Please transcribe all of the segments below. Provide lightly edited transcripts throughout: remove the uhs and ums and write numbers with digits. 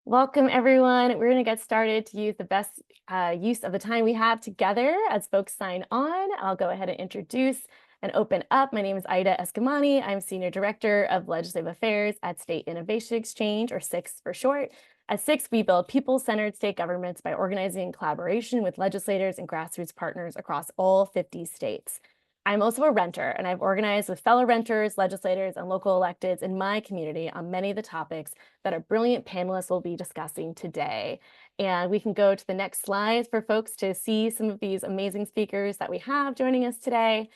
Welcome, everyone. We're going to get started to use the best use of the time we have together as folks sign on. I'll go ahead and introduce and open up. My name is Ida Escamani. I'm Senior Director of Legislative Affairs at State Innovation Exchange, or SIX for short. At SIX, we build people-centered state governments by organizing in collaboration with legislators and grassroots partners across all 50 states. I'm also a renter, and I've organized with fellow renters, legislators, and local electeds in my community on many of the topics that our brilliant panelists will be discussing today. And we can go to the next slide for folks to see some of these amazing speakers that we have joining us today.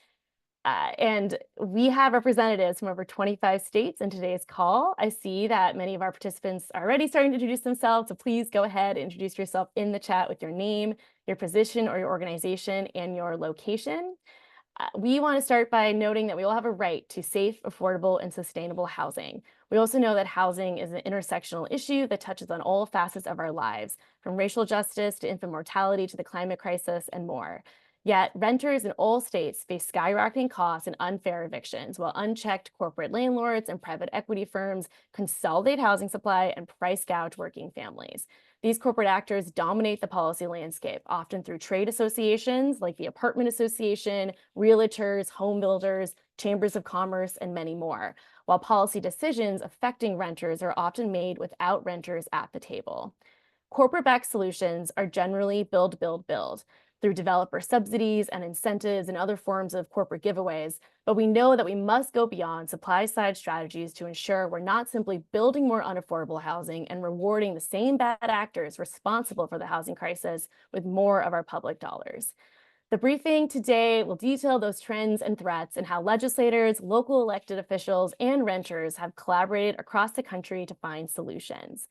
And we have representatives from over 25 states in today's call. I see that many of our participants are already starting to introduce themselves, so please go ahead and introduce yourself in the chat with your name, your position or your organization, and your location. We want to start by noting that we all have a right to safe, affordable, and sustainable housing. We also know that housing is an intersectional issue that touches on all facets of our lives, from racial justice to infant mortality to the climate crisis and more. Yet, renters in all states face skyrocketing costs and unfair evictions, while unchecked corporate landlords and private equity firms consolidate housing supply and price gouge working families. These corporate actors dominate the policy landscape, often through trade associations like the Apartment Association, realtors, home builders, chambers of commerce, and many more, while policy decisions affecting renters are often made without renters at the table. Corporate-backed solutions are generally build, build, build through developer subsidies and incentives and other forms of corporate giveaways, but we know that we must go beyond supply-side strategies to ensure we're not simply building more unaffordable housing and rewarding the same bad actors responsible for the housing crisis with more of our public dollars. The briefing today will detail those trends and threats and how legislators, local elected officials, and renters have collaborated across the country to find solutions.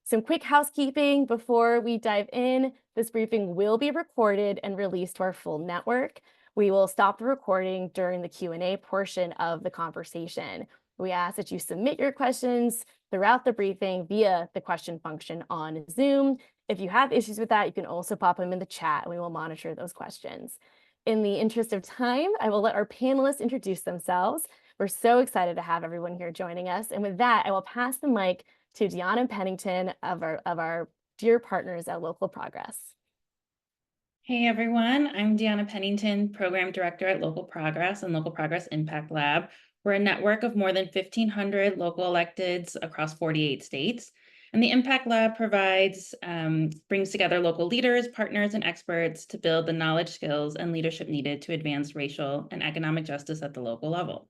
Some quick housekeeping before we dive in. This briefing will be recorded and released to our full network. We will stop the recording during the Q&A portion of the conversation. We ask that you submit your questions throughout the briefing via the question function on Zoom. If you have issues with that, you can also pop them in the chat and we will monitor those questions. In the interest of time, I will let our panelists introduce themselves. We're so excited to have everyone here joining us. And with that, I will pass the mic to Deanna Pennington of our dear partners at Local Progress. Hey everyone, I'm Deanna Pennington, Program Director at Local Progress and Local Progress Impact Lab. We're a network of more than 1,500 local electeds across 48 states. And the Impact Lab brings together local leaders, partners, and experts to build the knowledge, skills, and leadership needed to advance racial and economic justice at the local level.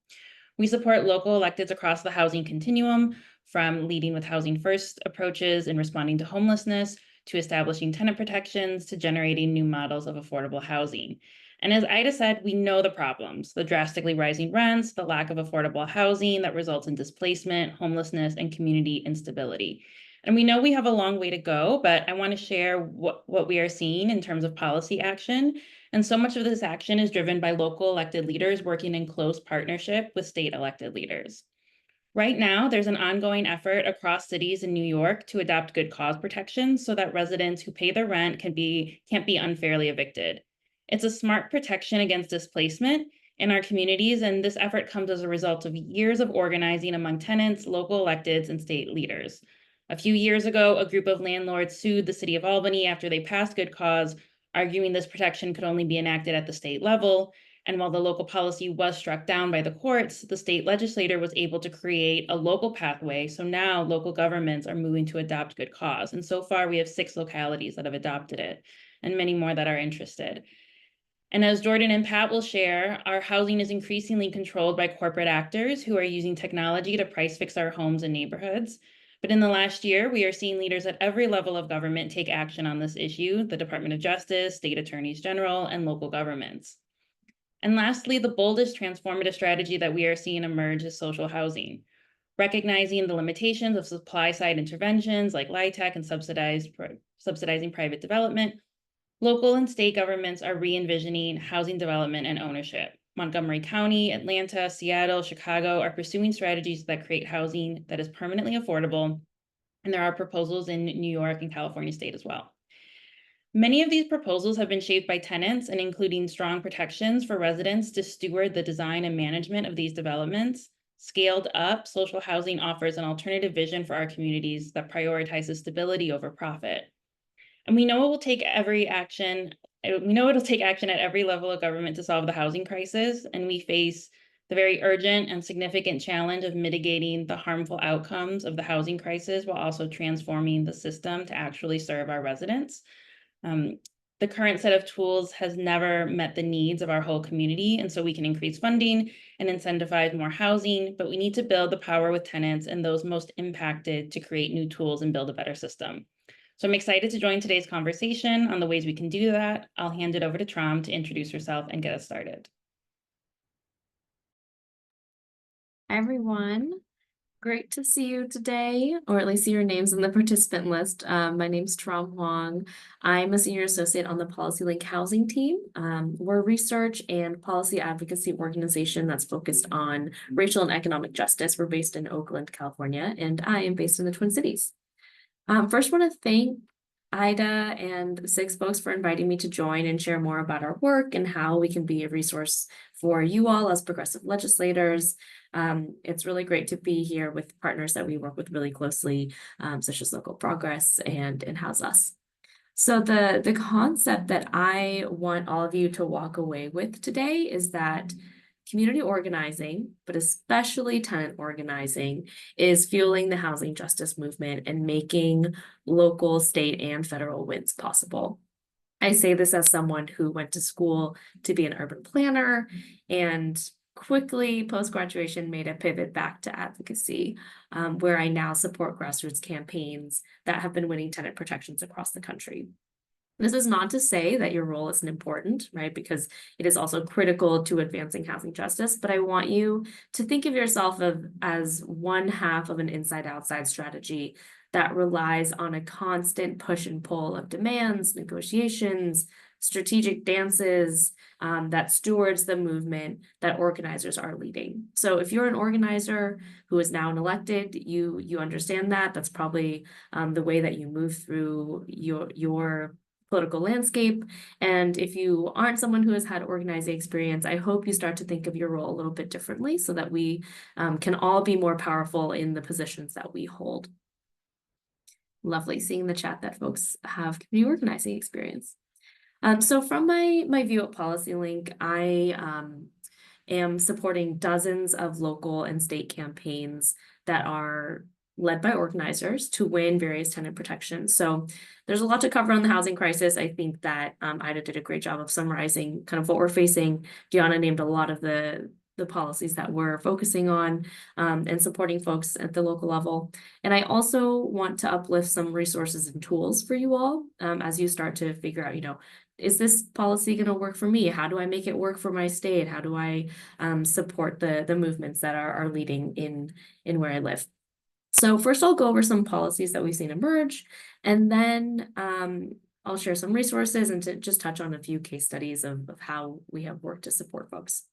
We support local electeds across the housing continuum, from leading with housing first approaches in responding to homelessness, to establishing tenant protections, to generating new models of affordable housing. And as Ida said, we know the problems: the drastically rising rents, the lack of affordable housing that results in displacement, homelessness, and community instability. And we know we have a long way to go, but I want to share what we are seeing in terms of policy action. And so much of this action is driven by local elected leaders working in close partnership with state elected leaders. Right now, there's an ongoing effort across cities in New York to adopt good cause protections so that residents who pay their rent can't be unfairly evicted. It's a smart protection against displacement in our communities, and this effort comes as a result of years of organizing among tenants, local electeds, and state leaders. A few years ago, a group of landlords sued the city of Albany after they passed good cause, arguing this protection could only be enacted at the state level. And while the local policy was struck down by the courts, the state legislator was able to create a local pathway. So now local governments are moving to adopt good cause. And so far, we have 6 localities that have adopted it, and many more that are interested. And as Jordan and Pat will share, our housing is increasingly controlled by corporate actors who are using technology to price fix our homes and neighborhoods. But in the last year, we are seeing leaders at every level of government take action on this issue: the Department of Justice, state attorneys general, and local governments. And lastly, the boldest transformative strategy that we are seeing emerge is social housing. Recognizing the limitations of supply-side interventions like LIHTC and subsidizing private development, local and state governments are re-envisioning housing development and ownership. Montgomery County, Atlanta, Seattle, Chicago are pursuing strategies that create housing that is permanently affordable, and there are proposals in New York and California state as well. Many of these proposals have been shaped by tenants and including strong protections for residents to steward the design and management of these developments, Scaled up, social housing offers an alternative vision for our communities that prioritizes stability over profit. And we know it will take every action. We know it'll take action at every level of government to solve the housing crisis, and we face the very urgent and significant challenge of mitigating the harmful outcomes of the housing crisis while also transforming the system to actually serve our residents. Um, the current set of tools has never met the needs of our whole community, and so we can increase funding and incentivize more housing, but we need to build the power with tenants and those most impacted to create new tools and build a better system. So I'm excited to join today's conversation on the ways we can do that. I'll hand it over to Tram to introduce herself and get us started. Hi, everyone. Great to see you today, or at least see your names in the participant list. My name's Tram Huang. I'm a senior associate on the PolicyLink housing team. We're a research and policy advocacy organization that's focused on racial and economic justice. We're based in Oakland, California, and I am based in the Twin Cities. First, want to thank Ida and Six folks for inviting me to join and share more about our work and how we can be a resource for you all as progressive legislators. It's really great to be here with partners that we work with really closely, such as Local Progress and HouseUs. So the concept that I want all of you to walk away with today is that community organizing, but especially tenant organizing, is fueling the housing justice movement and making local, state, and federal wins possible. I say this as someone who went to school to be an urban planner and quickly post-graduation made a pivot back to advocacy, where I now support grassroots campaigns that have been winning tenant protections across the country. This is not to say that your role isn't important, right? Because it is also critical to advancing housing justice, but I want you to think of yourself as one half of an inside-outside strategy that relies on a constant push and pull of demands, negotiations, strategic dances, that stewards the movement that organizers are leading. So if you're an organizer who is now an elected, you understand that. That's probably the way that you move through your political landscape. And if you aren't someone who has had organizing experience, I hope you start to think of your role a little bit differently so that we can all be more powerful in the positions that we hold. Lovely seeing in the chat that folks have community organizing experience. So from my view at PolicyLink, I am supporting dozens of local and state campaigns that are led by organizers to win various tenant protections. So there's a lot to cover on the housing crisis. I think that Ida did a great job of summarizing kind of what we're facing. Deanna named a lot of the policies that we're focusing on and supporting folks at the local level. And I also want to uplift some resources and tools for you all as you start to figure out, is this policy going to work for me? How do I make it work for my state? How do I support the movements that are leading in where I live? So first I'll go over some policies that we've seen emerge, and then I'll share some resources and to just touch on a few case studies of how we have worked to support folks.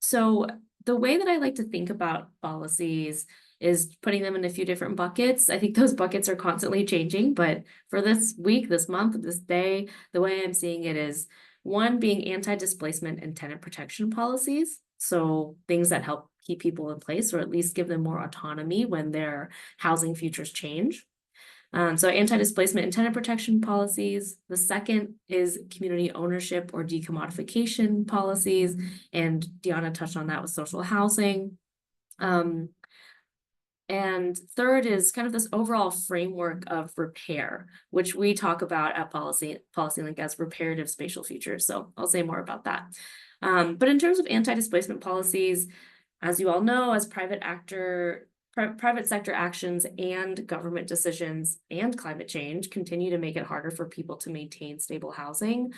So the way that I like to think about policies is putting them in a few different buckets. I think those buckets are constantly changing, but for this week, this month, this day, the way I'm seeing it is one being anti-displacement and tenant protection policies. So things that help keep people in place or at least give them more autonomy when their housing futures change. So anti-displacement and tenant protection policies. The second is community ownership or decommodification policies. And Deanna touched on that with social housing. And third is kind of this overall framework of repair, which we talk about at PolicyLink as reparative spatial futures. So I'll say more about that. But in terms of anti-displacement policies, as you all know, as private sector actions and government decisions and climate change continue to make it harder for people to maintain stable housing,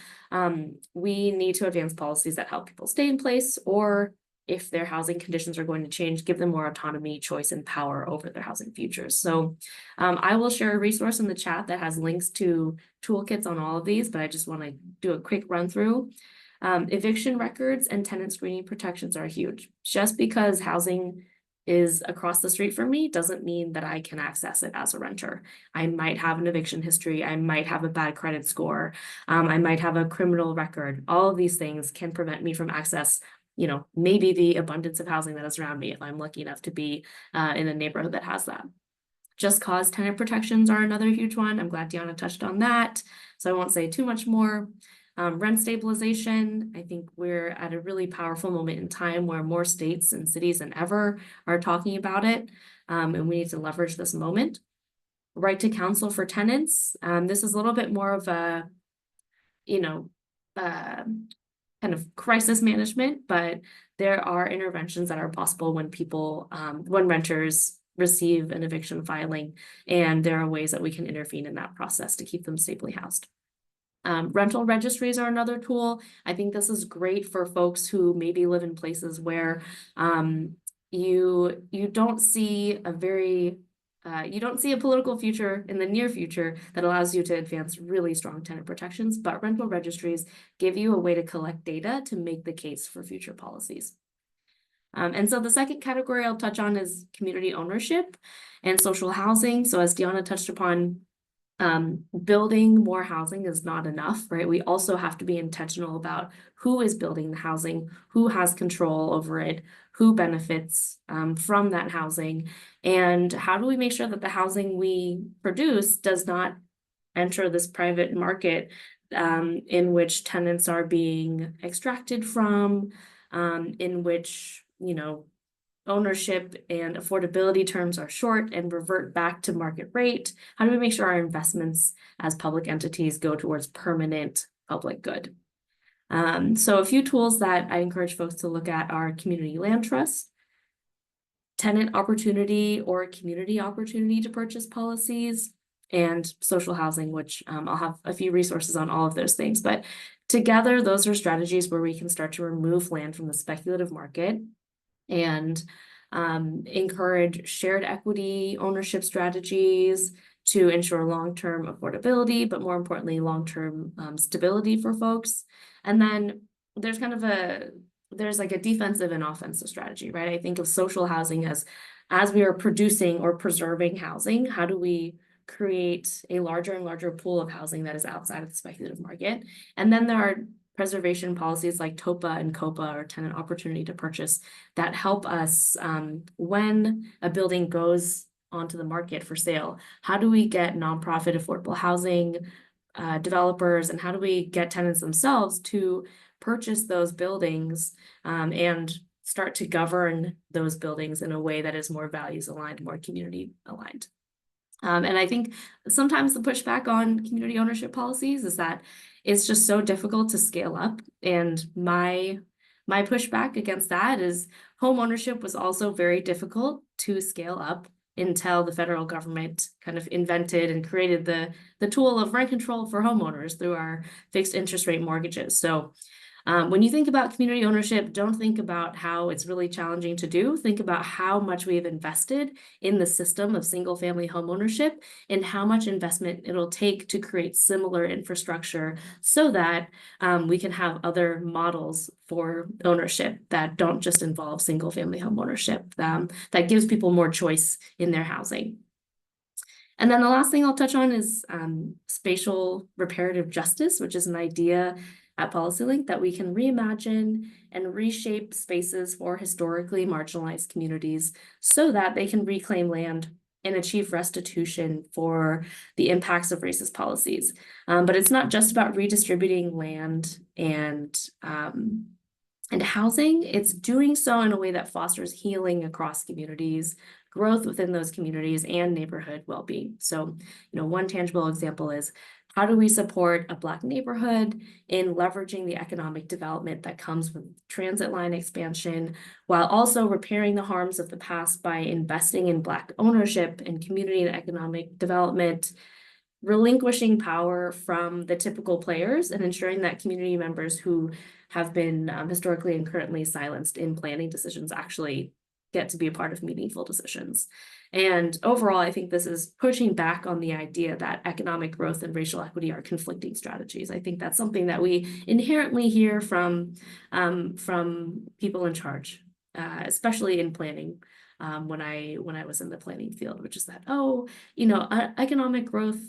we need to advance policies that help people stay in place, or if their housing conditions are going to change, give them more autonomy, choice, and power over their housing futures. So I will share a resource in the chat that has links to toolkits on all of these, but I just want to do a quick run through. Eviction records and tenant screening protections are huge. Just because housing is across the street from me doesn't mean that I can access it as a renter. I might have an eviction history. I might have a bad credit score. I might have a criminal record. All of these things can prevent me from access maybe the abundance of housing that is around me if I'm lucky enough to be in a neighborhood that has that. Just cause tenant protections are another huge one. I'm glad Deanna touched on that, so I won't say too much more. Rent stabilization, I think we're at a really powerful moment in time where more states and cities than ever are talking about it, and we need to leverage this moment. Right to counsel for tenants. This is a little bit more of a, kind of crisis management, but there are interventions that are possible when when renters receive an eviction filing, and there are ways that we can intervene in that process to keep them stably housed. Rental registries are another tool. I think this is great for folks who maybe live in places where you don't see a political future in the near future that allows you to advance really strong tenant protections, but rental registries give you a way to collect data to make the case for future policies. And so the second category I'll touch on is community ownership and social housing. So as Deanna touched upon, building more housing is not enough, right? We also have to be intentional about who is building the housing, who has control over it, who benefits from that housing, and how do we make sure that the housing we produce does not enter this private market in which tenants are being extracted from, in which, ownership and affordability terms are short and revert back to market rate. How do we make sure our investments as public entities go towards permanent public good? So a few tools that I encourage folks to look at are community land trust, tenant opportunity or community opportunity to purchase policies, and social housing, which I'll have a few resources on all of those things. But together, those are strategies where we can start to remove land from the speculative market and encourage shared equity ownership strategies to ensure long-term affordability, but more importantly, long-term stability for folks. And then there's like a defensive and offensive strategy, right? I think of social housing as we are producing or preserving housing, how do we create a larger and larger pool of housing that is outside of the speculative market? And then there are preservation policies like TOPA and COPA, or tenant opportunity to purchase, that help us when a building goes onto the market for sale. How do we get nonprofit affordable housing developers, and how do we get tenants themselves to purchase those buildings and start to govern those buildings in a way that is more values aligned, more community aligned? And I think sometimes the pushback on community ownership policies is that it's just so difficult to scale up. And my pushback against that is home ownership was also very difficult to scale up until the federal government kind of invented and created the tool of rent control for homeowners through our fixed interest rate mortgages. So when you think about community ownership, don't think about how it's really challenging to do. Think about how much we have invested in the system of single-family home ownership and how much investment it'll take to create similar infrastructure so that we can have other models for ownership that don't just involve single-family home ownership, that gives people more choice in their housing. And then the last thing I'll touch on is spatial reparative justice, which is an idea at PolicyLink that we can reimagine and reshape spaces for historically marginalized communities so that they can reclaim land and achieve restitution for the impacts of racist policies. But it's not just about redistributing land and housing. It's doing so in a way that fosters healing across communities, growth within those communities, and neighborhood well-being. So, one tangible example is, how do we support a Black neighborhood in leveraging the economic development that comes with transit line expansion, while also repairing the harms of the past by investing in Black ownership and community and economic development, relinquishing power from the typical players and ensuring that community members who have been historically and currently silenced in planning decisions actually get to be a part of meaningful decisions. And overall, I think this is pushing back on the idea that economic growth and racial equity are conflicting strategies. I think that's something that we inherently hear from people in charge, especially in planning. When I was in the planning field, which is that, economic growth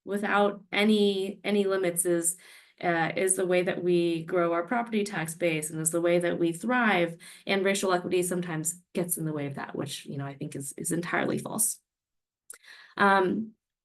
without any limits is is the way that we grow our property tax base and is the way that we thrive. And racial equity sometimes gets in the way of that, which, I think is entirely false.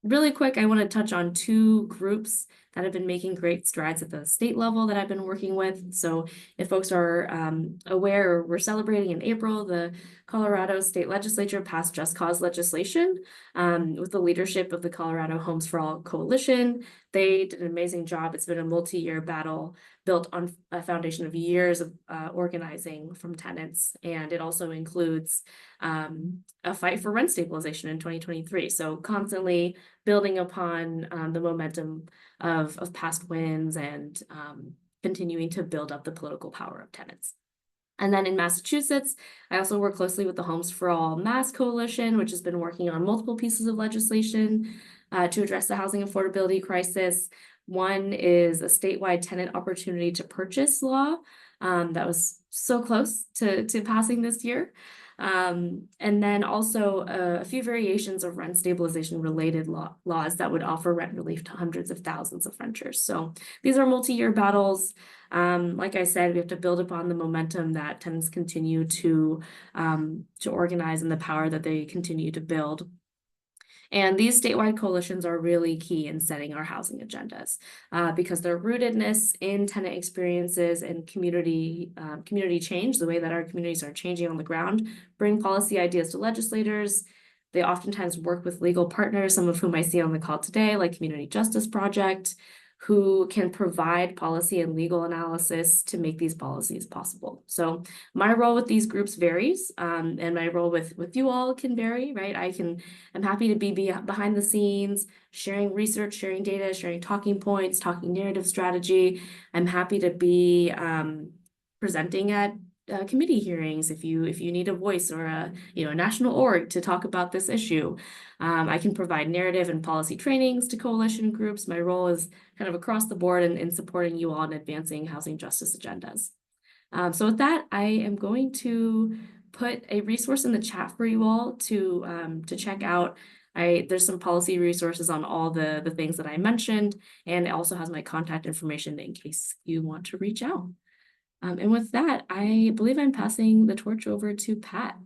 Really quick, I want to touch on two groups that have been making great strides at the state level that I've been working with. So if folks are aware, we're celebrating in April, the Colorado State Legislature passed just cause legislation with the leadership of the Colorado Homes for All Coalition. They did an amazing job. It's been a multi-year battle built on a foundation of years of organizing from tenants. And it also includes a fight for rent stabilization in 2023. So constantly building upon the momentum of past wins and continuing to build up the political power of tenants. And then in Massachusetts, I also work closely with the Homes for All Mass Coalition, which has been working on multiple pieces of legislation to address the housing affordability crisis. One is a statewide tenant opportunity to purchase law that was so close to passing this year. And then also a few variations of rent stabilization related laws that would offer rent relief to hundreds of thousands of renters. So these are multi-year battles. Like I said, we have to build upon the momentum that tenants continue to organize and the power that they continue to build. And these statewide coalitions are really key in setting our housing agendas because their rootedness in tenant experiences and community change, the way that our communities are changing on the ground, bring policy ideas to legislators. They oftentimes work with legal partners, some of whom I see on the call today, like Community Justice Project, who can provide policy and legal analysis to make these policies possible. So my role with these groups varies, and my role with you all can vary, right? I'm happy to be behind the scenes, sharing research, sharing data, sharing talking points, talking narrative strategy. I'm happy to be presenting at committee hearings if you need a voice or a national org to talk about this issue. I can provide narrative and policy trainings to coalition groups. My role is kind of across the board in supporting you all in advancing housing justice agendas. So with that, I am going to put a resource in the chat for you all to check out. There's some policy resources on all the things that I mentioned, and it also has my contact information in case you want to reach out. And with that, I believe I'm passing the torch over to Pat.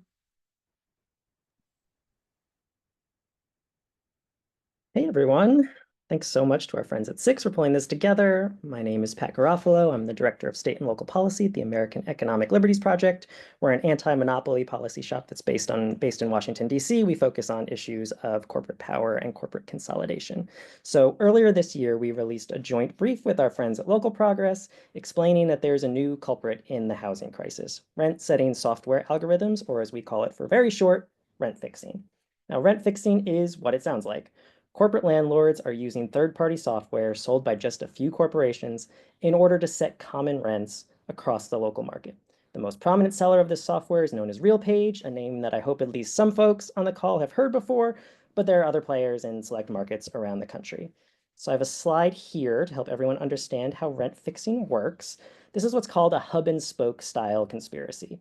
Hey everyone, thanks so much to our friends at Six for pulling this together. My name is Pat Garofalo. I'm the Director of State and Local Policy at the American Economic Liberties Project. We're an anti-monopoly policy shop that's based in Washington, D.C. We focus on issues of corporate power and corporate consolidation. So earlier this year, we released a joint brief with our friends at Local Progress explaining that there's a new culprit in the housing crisis, rent-setting software algorithms, or as we call it for very short, rent fixing. Now, rent fixing is what it sounds like. Corporate landlords are using third-party software sold by just a few corporations in order to set common rents across the local market. The most prominent seller of this software is known as RealPage, a name that I hope at least some folks on the call have heard before, but there are other players in select markets around the country. So I have a slide here to help everyone understand how rent fixing works. This is what's called a hub and spoke style conspiracy.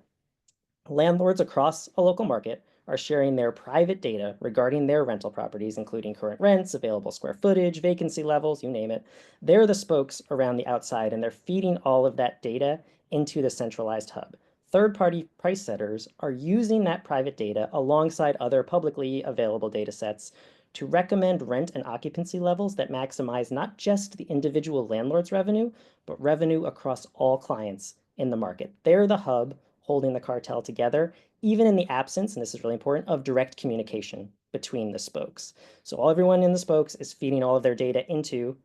Landlords across a local market are sharing their private data regarding their rental properties, including current rents, available square footage, vacancy levels, you name it. They're the spokes around the outside, and they're feeding all of that data into the centralized hub. Third-party price setters are using that private data alongside other publicly available data sets to recommend rent and occupancy levels that maximize not just the individual landlord's revenue, but revenue across all clients in the market. They're the hub holding the cartel together, even in the absence, and this is really important, of direct communication between the spokes. So everyone in the spokes is feeding all of their data into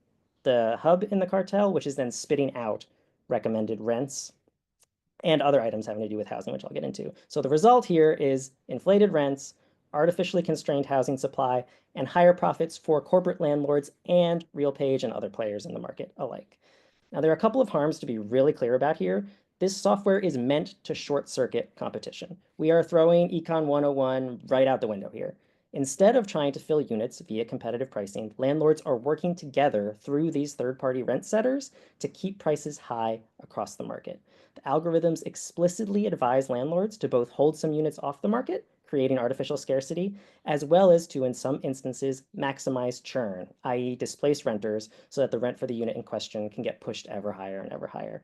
the hub in the cartel, which is then spitting out recommended rents and other items having to do with housing, which I'll get into. So the result here is inflated rents, artificially constrained housing supply, and higher profits for corporate landlords and RealPage and other players in the market alike. Now, there are a couple of harms to be really clear about here. This software is meant to short circuit competition. We are throwing Econ 101 right out the window here. Instead of trying to fill units via competitive pricing, landlords are working together through these third-party rent setters to keep prices high across the market. The algorithms explicitly advise landlords to both hold some units off the market, creating artificial scarcity, as well as to, in some instances, maximize churn, i.e. displace renters so that the rent for the unit in question can get pushed ever higher and ever higher.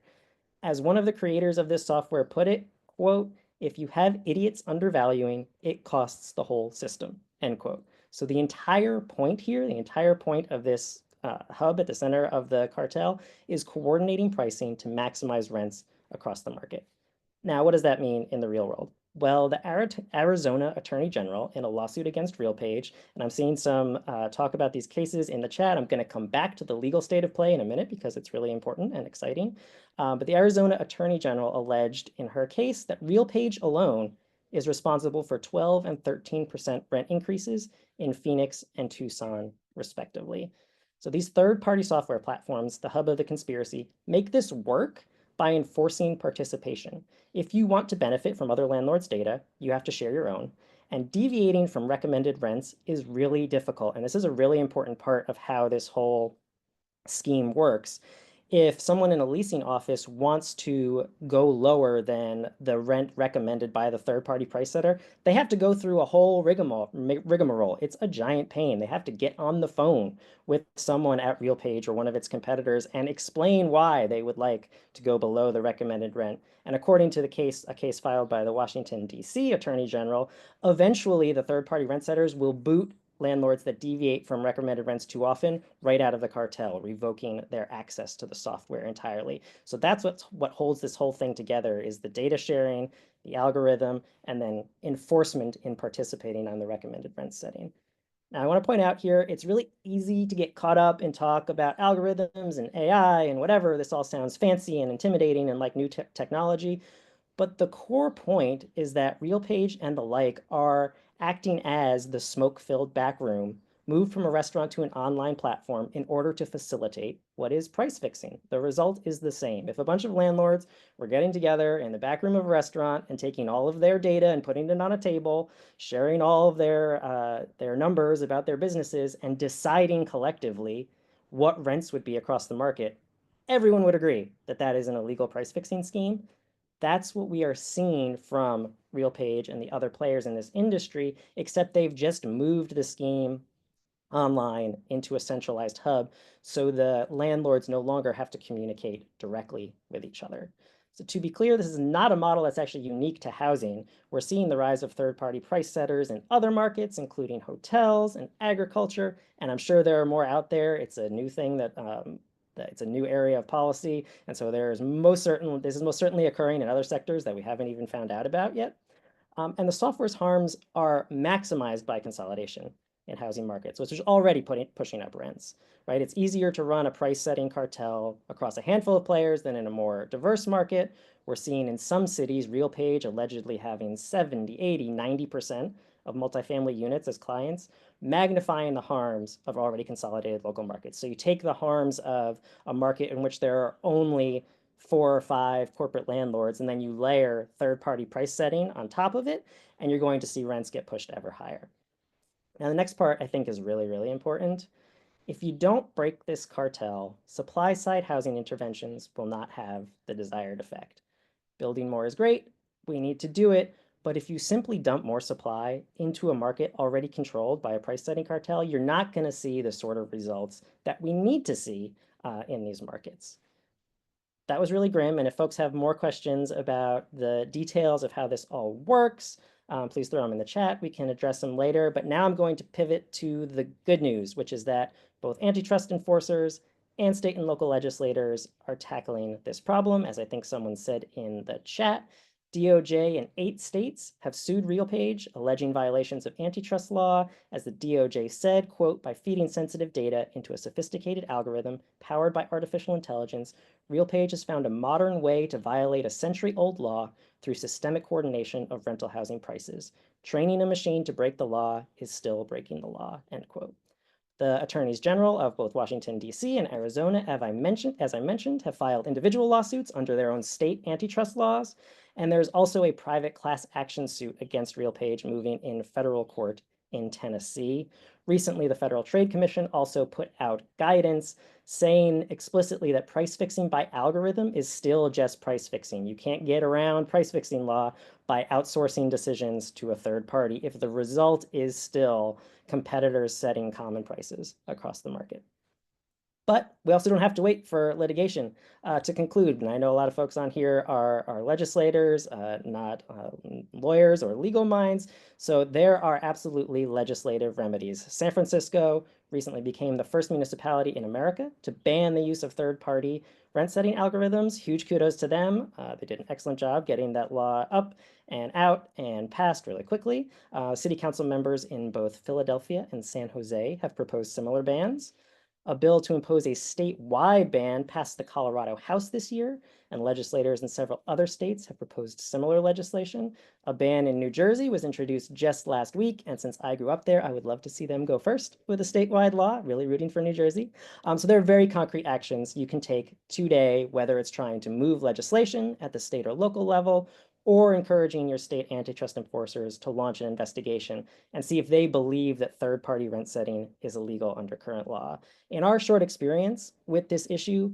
As one of the creators of this software put it, quote, "If you have idiots undervaluing, it costs the whole system," end quote. So the entire point here, the entire point of this hub at the center of the cartel is coordinating pricing to maximize rents across the market. Now, what does that mean in the real world? Well, the Arizona Attorney General, in a lawsuit against RealPage, and I'm seeing some talk about these cases in the chat. I'm going to come back to the legal state of play in a minute because it's really important and exciting. But the Arizona Attorney General alleged in her case that RealPage alone is responsible for 12% and 13% rent increases in Phoenix and Tucson, respectively. So these third-party software platforms, the hub of the conspiracy, make this work by enforcing participation. If you want to benefit from other landlords' data, you have to share your own. And deviating from recommended rents is really difficult. And this is a really important part of how this whole scheme works. If someone in a leasing office wants to go lower than the rent recommended by the third-party price setter, they have to go through a whole rigmarole. It's a giant pain. They have to get on the phone with someone at RealPage or one of its competitors and explain why they would like to go below the recommended rent. And according to a case filed by the Washington, D.C. Attorney General, eventually the third-party rent setters will boot landlords that deviate from recommended rents too often right out of the cartel, revoking their access to the software entirely. So that's what holds this whole thing together is the data sharing, the algorithm, and then enforcement in participating on the recommended rent setting. Now, I want to point out here, it's really easy to get caught up and talk about algorithms and AI and whatever. This all sounds fancy and intimidating and like new technology. But the core point is that RealPage and the like are acting as the smoke-filled back room moved from a restaurant to an online platform in order to facilitate what is price fixing. The result is the same. If a bunch of landlords were getting together in the back room of a restaurant and taking all of their data and putting it on a table, sharing all of their numbers about their businesses and deciding collectively what rents would be across the market, everyone would agree that that is an illegal price fixing scheme. That's what we are seeing from RealPage and the other players in this industry, except they've just moved the scheme online into a centralized hub so the landlords no longer have to communicate directly with each other. So to be clear, this is not a model that's actually unique to housing. We're seeing the rise of third-party price setters in other markets, including hotels and agriculture, and I'm sure there are more out there. It's a new thing that it's a new area of policy, and so this is most certainly occurring in other sectors that we haven't even found out about yet. And the software's harms are maximized by consolidation in housing markets, which is already pushing up rents, right? It's easier to run a price-setting cartel across a handful of players than in a more diverse market. We're seeing in some cities, RealPage allegedly having 70, 80, 90% of multifamily units as clients, magnifying the harms of already consolidated local markets. So you take the harms of a market in which there are only 4 or 5 corporate landlords, and then you layer third-party price setting on top of it, and you're going to see rents get pushed ever higher. Now, the next part I think is really, really important. If you don't break this cartel, supply-side housing interventions will not have the desired effect. Building more is great, we need to do it, but if you simply dump more supply into a market already controlled by a price-setting cartel, you're not going to see the sort of results that we need to see in these markets. That was really grim, and if folks have more questions about the details of how this all works, please throw them in the chat. We can address them later, but now I'm going to pivot to the good news, which is that both antitrust enforcers and state and local legislators are tackling this problem, as I think someone said in the chat. DOJ in 8 states have sued RealPage, alleging violations of antitrust law, as the DOJ said, quote, "By feeding sensitive data into a sophisticated algorithm powered by artificial intelligence, RealPage has found a modern way to violate a century-old law through systemic coordination of rental housing prices. Training a machine to break the law is still breaking the law," end quote. The attorneys general of both Washington, D.C. and Arizona, as I mentioned, have filed individual lawsuits under their own state antitrust laws. And there's also a private class action suit against RealPage moving in federal court in Tennessee. Recently, the Federal Trade Commission also put out guidance saying explicitly that price fixing by algorithm is still just price fixing. You can't get around price fixing law by outsourcing decisions to a third party if the result is still competitors setting common prices across the market. But we also don't have to wait for litigation to conclude. And I know a lot of folks on here are legislators, not lawyers or legal minds. So there are absolutely legislative remedies. San Francisco recently became the first municipality in America to ban the use of third-party rent-setting algorithms. Huge kudos to them. They did an excellent job getting that law up and out and passed really quickly. City council members in both Philadelphia and San Jose have proposed similar bans. A bill to impose a statewide ban passed the Colorado House this year, and legislators in several other states have proposed similar legislation. A ban in New Jersey was introduced just last week, and since I grew up there, I would love to see them go first with a statewide law, really rooting for New Jersey. So there are very concrete actions you can take today, whether it's trying to move legislation at the state or local level, or encouraging your state antitrust enforcers to launch an investigation and see if they believe that third-party rent setting is illegal under current law. In our short experience with this issue,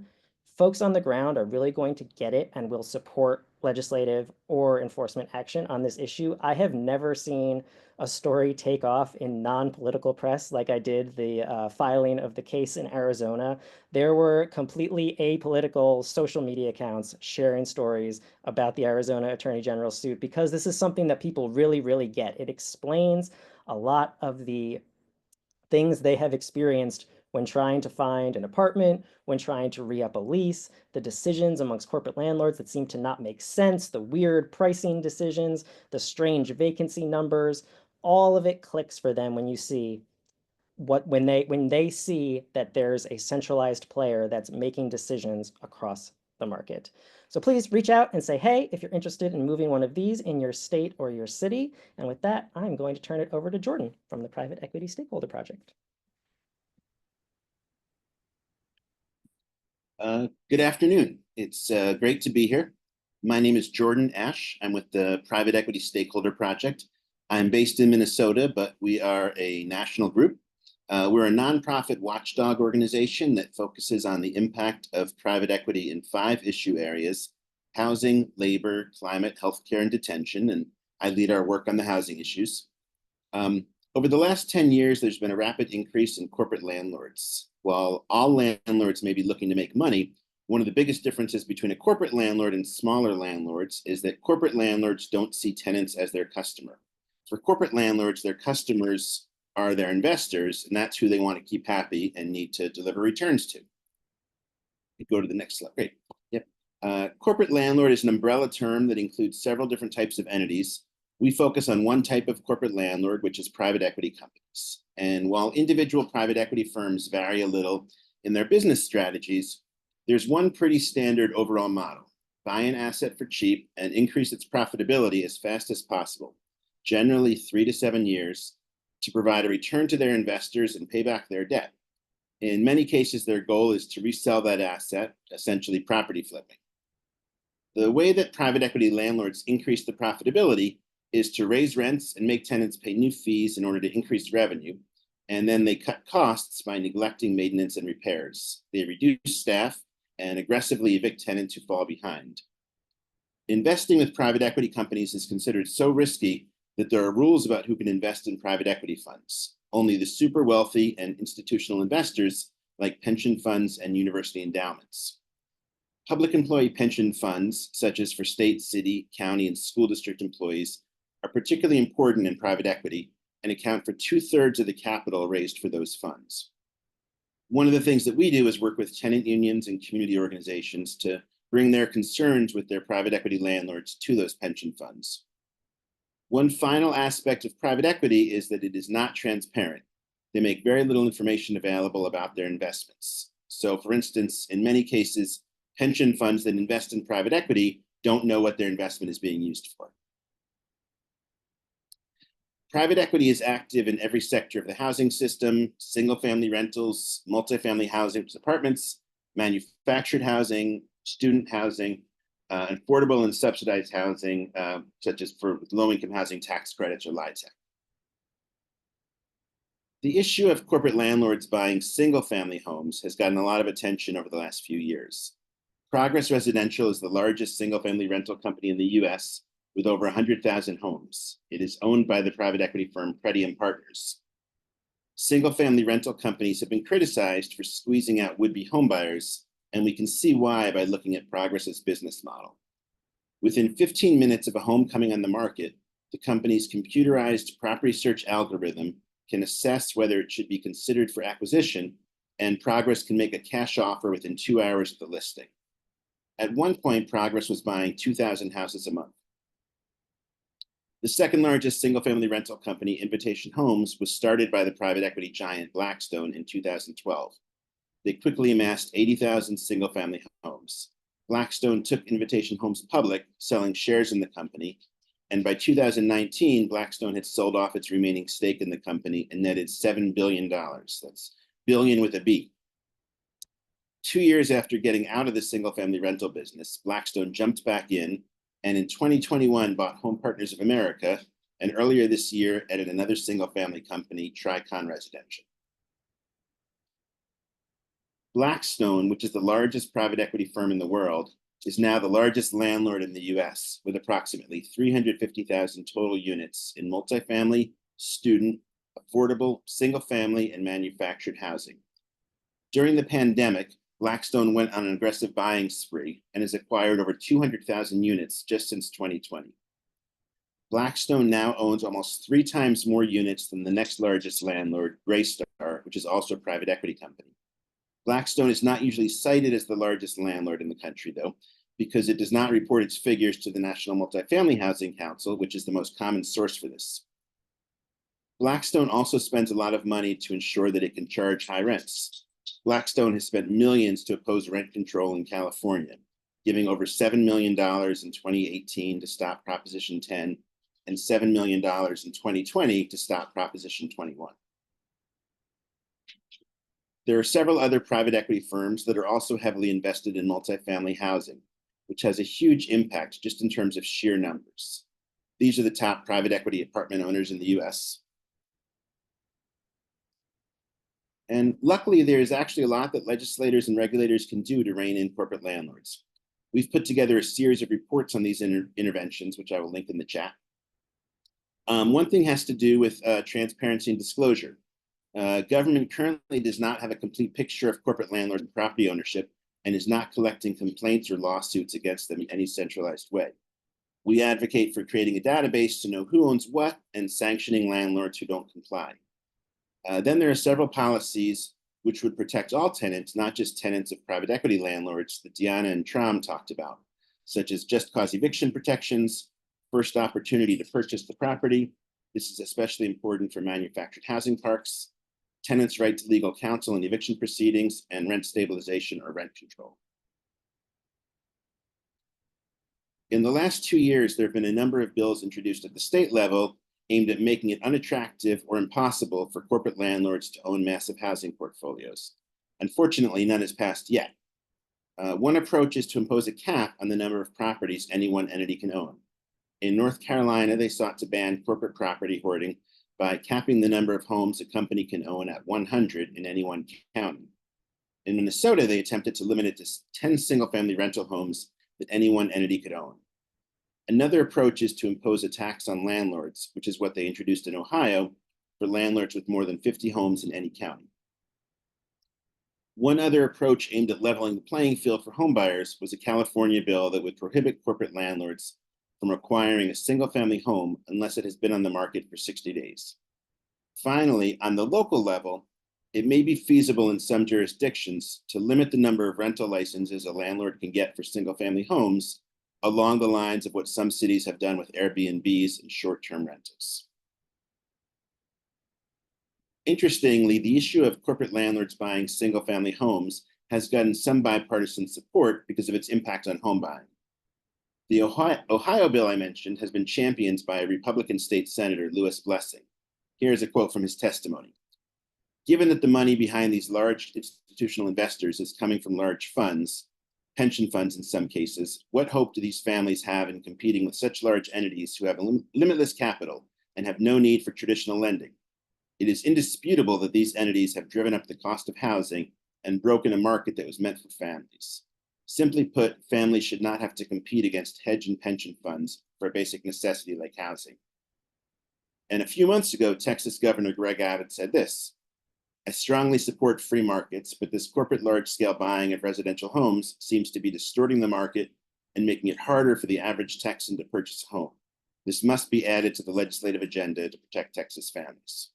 folks on the ground are really going to get it and will support legislative or enforcement action on this issue. I have never seen a story take off in non-political press like I did the filing of the case in Arizona. There were completely apolitical social media accounts sharing stories about the Arizona Attorney General suit because this is something that people really, really get. It explains a lot of the things they have experienced when trying to find an apartment, when trying to re-up a lease, the decisions amongst corporate landlords that seem to not make sense, the weird pricing decisions, the strange vacancy numbers, all of it clicks for them when you see when they see that there's a centralized player that's making decisions across the market. So please reach out and say, hey, if you're interested in moving one of these in your state or your city. And with that, I'm going to turn it over to Jordan from the Private Equity Stakeholder Project. Good afternoon. It's great to be here. My name is Jordan Ash. I'm with the Private Equity Stakeholder Project. I'm based in Minnesota, but we are a national group. We're a nonprofit watchdog organization that focuses on the impact of private equity in 5 issue areas: housing, labor, climate, healthcare, and detention. And I lead our work on the housing issues. Over the last 10 years, there's been a rapid increase in corporate landlords. While all landlords may be looking to make money, one of the biggest differences between a corporate landlord and smaller landlords is that corporate landlords don't see tenants as their customer. For corporate landlords, their customers are their investors, and that's who they want to keep happy and need to deliver returns to. Go to the next slide. Great. Yep. Corporate landlord is an umbrella term that includes several different types of entities. We focus on one type of corporate landlord, which is private equity companies. And while individual private equity firms vary a little in their business strategies, there's one pretty standard overall model: buy an asset for cheap and increase its profitability as fast as possible, generally 3 to 7 years, to provide a return to their investors and pay back their debt. In many cases, their goal is to resell that asset, essentially property flipping. The way that private equity landlords increase the profitability is to raise rents and make tenants pay new fees in order to increase revenue. And then they cut costs by neglecting maintenance and repairs. They reduce staff and aggressively evict tenants who fall behind. Investing with private equity companies is considered so risky that there are rules about who can invest in private equity funds. Only the super wealthy and institutional investors, like pension funds and university endowments. Public employee pension funds, such as for state, city, county, and school district employees, are particularly important in private equity and account for 2/3 of the capital raised for those funds. One of the things that we do is work with tenant unions and community organizations to bring their concerns with their private equity landlords to those pension funds. One final aspect of private equity is that it is not transparent. They make very little information available about their investments. So for instance, in many cases, pension funds that invest in private equity don't know what their investment is being used for. Private equity is active in every sector of the housing system: single-family rentals, multifamily housing, apartments, manufactured housing, student housing, affordable and subsidized housing, such as for low-income housing tax credits or LIHTC. The issue of corporate landlords buying single-family homes has gotten a lot of attention over the last few years. Progress Residential is the largest single-family rental company in the US with over 100,000 homes. It is owned by the private equity firm Freddie & Partners. Single-family rental companies have been criticized for squeezing out would-be homebuyers, and we can see why by looking at Progress's business model. Within 15 minutes of a home coming on the market, the company's computerized property search algorithm can assess whether it should be considered for acquisition, and Progress can make a cash offer within 2 hours of the listing. At one point, Progress was buying 2,000 houses a month. The second largest single-family rental company, Invitation Homes, was started by the private equity giant Blackstone in 2012. They quickly amassed 80,000 single-family homes. Blackstone took Invitation Homes public, selling shares in the company, and by 2019, Blackstone had sold off its remaining stake in the company and netted $7 billion. That's billion with a B. 2 years after getting out of the single-family rental business, Blackstone jumped back in, and in 2021 bought Home Partners of America, and earlier this year added another single-family company, Tricon Residential. Blackstone, which is the largest private equity firm in the world, is now the largest landlord in the US, with approximately 350,000 total units in multifamily, student, affordable, single-family, and manufactured housing. During the pandemic, Blackstone went on an aggressive buying spree and has acquired over 200,000 units just since 2020. Blackstone now owns almost 3 times more units than the next largest landlord, Greystar, which is also a private equity company. Blackstone is not usually cited as the largest landlord in the country, though, because it does not report its figures to the National Multifamily Housing Council, which is the most common source for this. Blackstone also spends a lot of money to ensure that it can charge high rents. Blackstone has spent millions to oppose rent control in California, giving over $7 million in 2018 to stop Proposition 10 and $7 million in 2020 to stop Proposition 21. There are several other private equity firms that are also heavily invested in multifamily housing, which has a huge impact just in terms of sheer numbers. These are the top private equity apartment owners in the US. And luckily, there is actually a lot that legislators and regulators can do to rein in corporate landlords. We've put together a series of reports on these interventions, which I will link in the chat. One thing has to do with transparency and disclosure. Government currently does not have a complete picture of corporate landlord and property ownership and is not collecting complaints or lawsuits against them in any centralized way. We advocate for creating a database to know who owns what and sanctioning landlords who don't comply. Then there are several policies which would protect all tenants, not just tenants of private equity landlords that Diana and Trom talked about, such as just cause eviction protections, first opportunity to purchase the property. This is especially important for manufactured housing parks, tenants' right to legal counsel in eviction proceedings, and rent stabilization or rent control. In the last 2 years, there have been a number of bills introduced at the state level aimed at making it unattractive or impossible for corporate landlords to own massive housing portfolios. Unfortunately, none has passed yet. One approach is to impose a cap on the number of properties any one entity can own. In North Carolina, they sought to ban corporate property hoarding by capping the number of homes a company can own at 100 in any one county. In Minnesota, they attempted to limit it to 10 single-family rental homes that any one entity could own. Another approach is to impose a tax on landlords, which is what they introduced in Ohio for landlords with more than 50 homes in any county. One other approach aimed at leveling the playing field for homebuyers was a California bill that would prohibit corporate landlords from acquiring a single-family home unless it has been on the market for 60 days. Finally, on the local level, it may be feasible in some jurisdictions to limit the number of rental licenses a landlord can get for single-family homes along the lines of what some cities have done with Airbnbs and short-term rentals. Interestingly, the issue of corporate landlords buying single-family homes has gotten some bipartisan support because of its impact on home buying. The Ohio bill I mentioned has been championed by Republican State Senator Louis Blessing. Here's a quote from his testimony. Given that the money behind these large institutional investors is coming from large funds, pension funds in some cases, what hope do these families have in competing with such large entities who have limitless capital and have no need for traditional lending? It is indisputable that these entities have driven up the cost of housing and broken a market that was meant for families. Simply put, families should not have to compete against hedge and pension funds for a basic necessity like housing. And a few months ago, Texas Governor Greg Abbott said this: "I strongly support free markets, but this corporate large-scale buying of residential homes seems to be distorting the market and making it harder for the average Texan to purchase a home. This must be added to the legislative agenda to protect Texas families."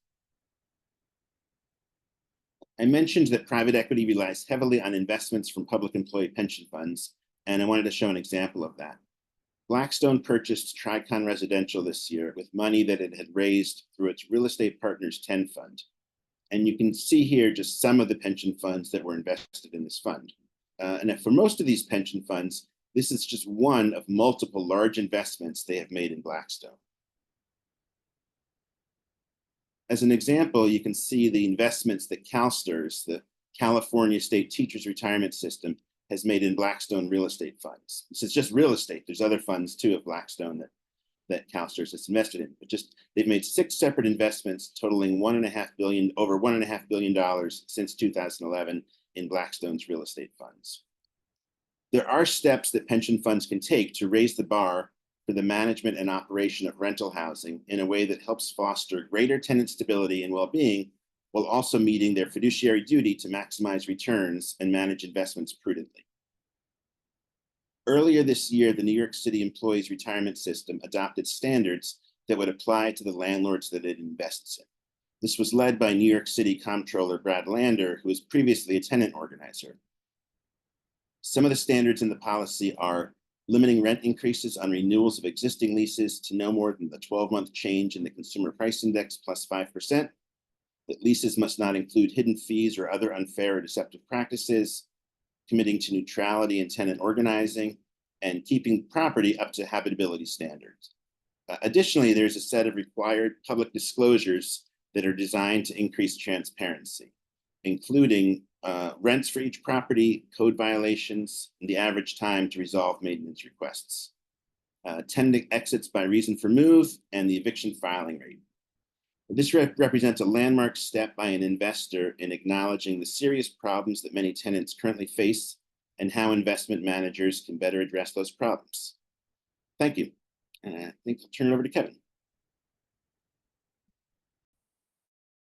I mentioned that private equity relies heavily on investments from public employee pension funds, and I wanted to show an example of that. Blackstone purchased Tricon Residential this year with money that it had raised through its Real Estate Partners 10 fund. And you can see here just some of the pension funds that were invested in this fund. And for most of these pension funds, this is just one of multiple large investments they have made in Blackstone. As an example, you can see the investments that CalSTRS, the California State Teachers Retirement System, has made in Blackstone real estate funds. This is just real estate. There's other funds too of Blackstone that CalSTRS has invested in, but just they've made 6 separate investments totaling over $1.5 billion since 2011 in Blackstone's real estate funds. There are steps that pension funds can take to raise the bar for the management and operation of rental housing in a way that helps foster greater tenant stability and well-being, while also meeting their fiduciary duty to maximize returns and manage investments prudently. Earlier this year, the New York City Employees Retirement System adopted standards that would apply to the landlords that it invests in. This was led by New York City Comptroller Brad Lander, who was previously a tenant organizer. Some of the standards in the policy are limiting rent increases on renewals of existing leases to no more than the 12-month change in the Consumer Price Index plus 5%, that leases must not include hidden fees or other unfair or deceptive practices, committing to neutrality in tenant organizing, and keeping property up to habitability standards. Additionally, there's a set of required public disclosures that are designed to increase transparency, including rents for each property, code violations, and the average time to resolve maintenance requests, tenant exits by reason for move, and the eviction filing rate. This represents a landmark step by an investor in acknowledging the serious problems that many tenants currently face and how investment managers can better address those problems. Thank you. And I think I'll turn it over to Kevin.